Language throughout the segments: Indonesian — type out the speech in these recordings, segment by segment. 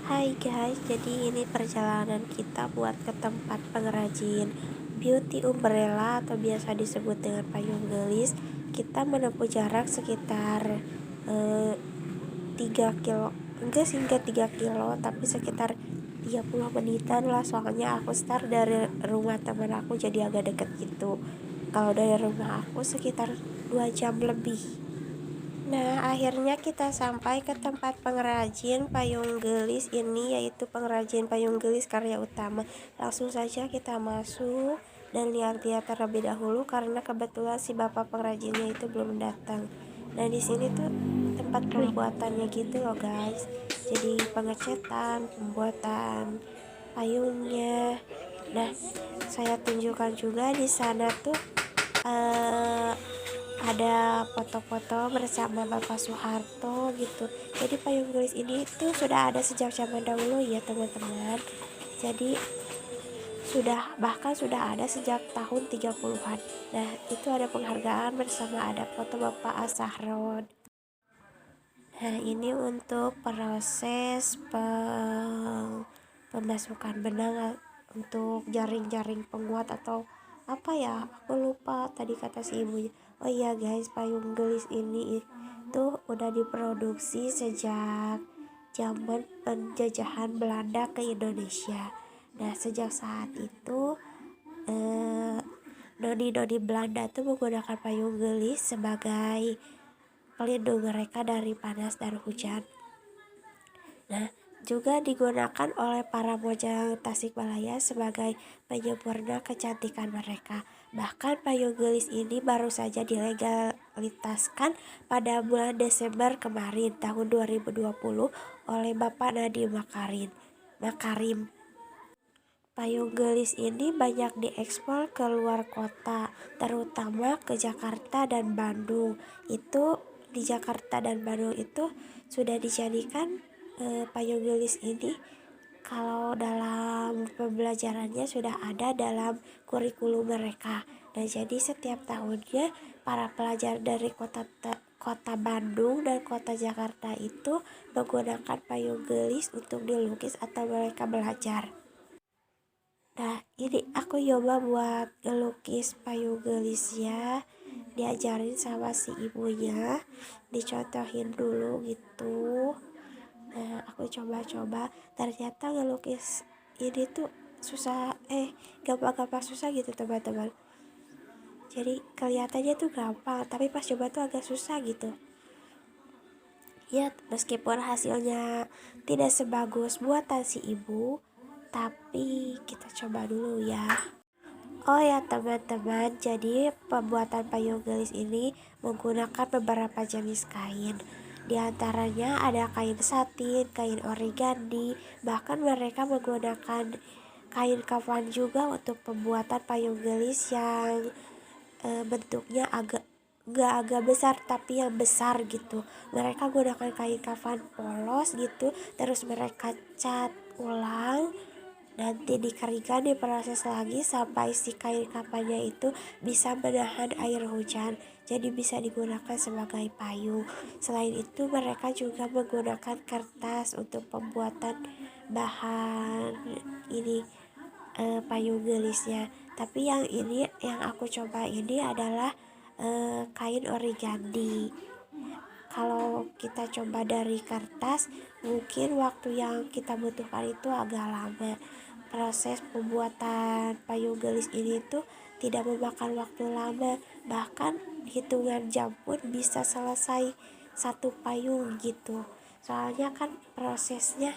Hai guys, jadi ini perjalanan kita buat ke tempat pengrajin beauty umbrella atau biasa disebut dengan payung gelis. Kita menempuh jarak sekitar 3 kilo, enggak sih, enggak 3 kilo, tapi sekitar 30 menitan lah. Soalnya aku start dari rumah teman aku, jadi agak deket gitu. Kalau dari rumah aku sekitar 2 jam lebih. Nah, akhirnya kita sampai ke tempat pengrajin payung gelis ini, yaitu pengrajin payung gelis Karya Utama. Langsung saja kita masuk dan lihat-lihat terlebih dahulu karena kebetulan si bapak pengrajinnya itu belum datang. Nah, di sini tuh tempat pembuatannya gitu loh, guys. Jadi pengecetan, pembuatan payungnya. Nah, saya tunjukkan juga di sana tuh eh, ada foto-foto bersama Bapak Soeharto gitu. Jadi payung gelis ini tuh sudah ada sejak zaman dahulu ya teman-teman. Jadi sudah ada sejak tahun 30-an. Nah, itu ada penghargaan bersama ada foto Bapak Asahron. Nah, ini untuk proses pemasukan benang untuk jaring-jaring penguat atau apa ya, aku lupa tadi kata si ibunya. Oh iya guys, payung gelis ini itu udah diproduksi sejak zaman penjajahan Belanda ke Indonesia. Nah, sejak saat itu noni-noni Belanda tuh menggunakan payung gelis sebagai pelindung mereka dari panas dan hujan. Nah, juga digunakan oleh para bojang Tasikmalaya sebagai penyempurna kecantikan mereka. Bahkan payung gelis ini baru saja dilegalitaskan pada bulan Desember kemarin tahun 2020 oleh Bapak Nadiem Makarim. Payung gelis ini banyak diekspor ke luar kota, terutama ke Jakarta dan Bandung. Itu di Jakarta dan Bandung itu sudah dijadikan payung gelis ini kalau dalam pembelajarannya sudah ada dalam kurikulum mereka. Dan jadi setiap tahunnya para pelajar dari kota Bandung dan kota Jakarta itu menggunakan payung gelis untuk dilukis atau mereka belajar. Nah, ini aku coba buat ngelukis payung gelisnya, diajarin sama si ibunya, dicontohin dulu gitu. Nah, aku coba-coba, ternyata ngelukis ini tuh susah, gampang-gampang susah gitu teman-teman. Jadi kelihatannya tuh gampang, tapi pas coba tuh agak susah gitu. Ya, meskipun hasilnya tidak sebagus buatan si ibu, tapi kita coba dulu ya. Oh ya teman-teman, jadi pembuatan payung gelis ini menggunakan beberapa jenis kain. Di antaranya ada kain satin, kain origami, bahkan mereka menggunakan kain kafan juga untuk pembuatan payung gelis yang bentuknya agak besar tapi yang besar gitu. Mereka gunakan kain kafan polos gitu, terus mereka cat ulang, nanti dikeringkan, diproses lagi sampai si kain kafannya itu bisa menahan air hujan, jadi bisa digunakan sebagai payung. Selain itu mereka juga menggunakan kertas untuk pembuatan bahan ini, payung gelisnya. Tapi yang ini yang aku coba ini adalah kain origami. Kalau kita coba dari kertas, mungkin waktu yang kita butuhkan itu agak lama. Proses pembuatan payung gelis ini tuh tidak memakan waktu lama, bahkan hitungan jam pun bisa selesai satu payung gitu. Soalnya kan prosesnya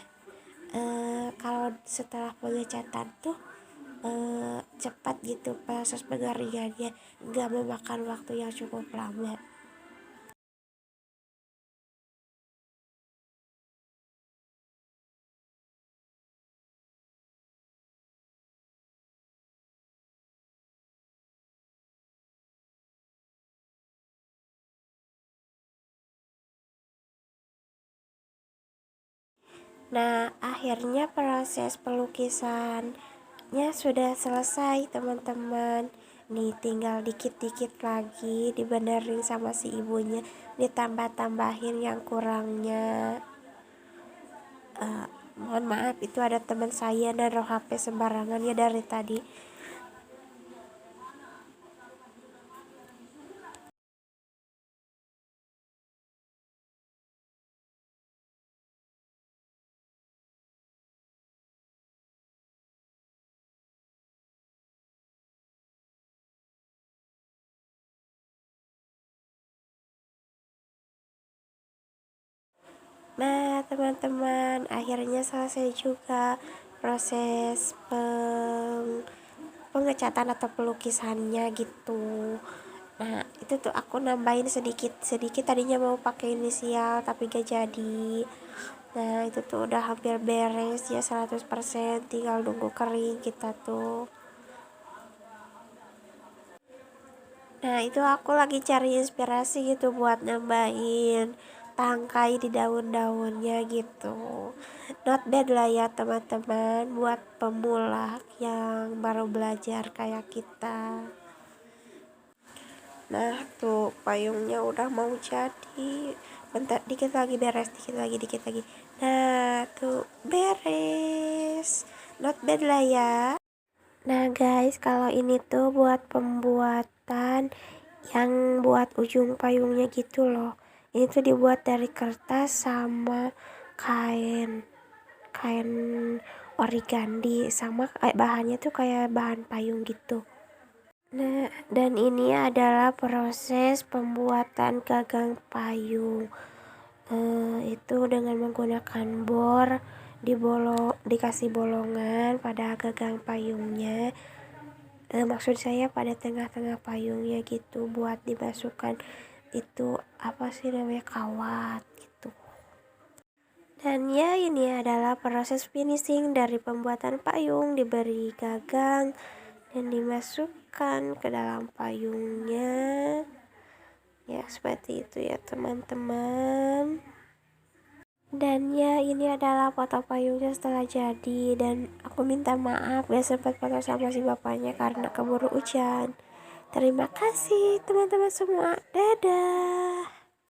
kalau setelah pengecatan tuh cepat gitu, proses pengeringannya nggak memakan waktu yang cukup lama. Nah, akhirnya proses pelukisannya sudah selesai teman-teman. Nih tinggal dikit-dikit lagi dibenerin sama si ibunya, ditambah-tambahin yang kurangnya. Mohon maaf, itu ada teman saya naruh HP sembarangan ya dari tadi. Nah, teman-teman, akhirnya selesai juga proses pengecatan atau pelukisannya gitu. Nah, itu tuh aku nambahin sedikit tadinya mau pakai inisial tapi gak jadi. Nah, itu tuh udah hampir beres ya 100%, tinggal nunggu kering kita tuh. Nah, itu aku lagi cari inspirasi gitu buat nambahin tangkai di daun-daunnya gitu. Not bad lah ya teman-teman buat pemula yang baru belajar kayak kita. Nah, tuh payungnya udah mau jadi. Bentar, dikit lagi beres, dikit lagi. Nah, tuh beres. Not bad lah ya. Nah guys, kalau ini tuh buat pembuatan yang buat ujung payungnya gitu loh. Ini tuh dibuat dari kertas sama kain kain origandi, sama bahannya tuh kayak bahan payung gitu. Nah, dan ini adalah proses pembuatan gagang payung. Itu dengan menggunakan bor, dikasih bolongan pada gagang payungnya. Maksud saya pada tengah-tengah payungnya gitu, buat dimasukkan itu apa sih namanya, kawat gitu. Dan ya, ini adalah proses finishing dari pembuatan payung. Diberi gagang dan dimasukkan ke dalam payungnya ya, seperti itu ya teman-teman. Dan ya, ini adalah foto payungnya setelah jadi. Dan aku minta maaf gak sempat foto sama si bapaknya karena keburu hujan. Terima kasih teman-teman semua, dadah.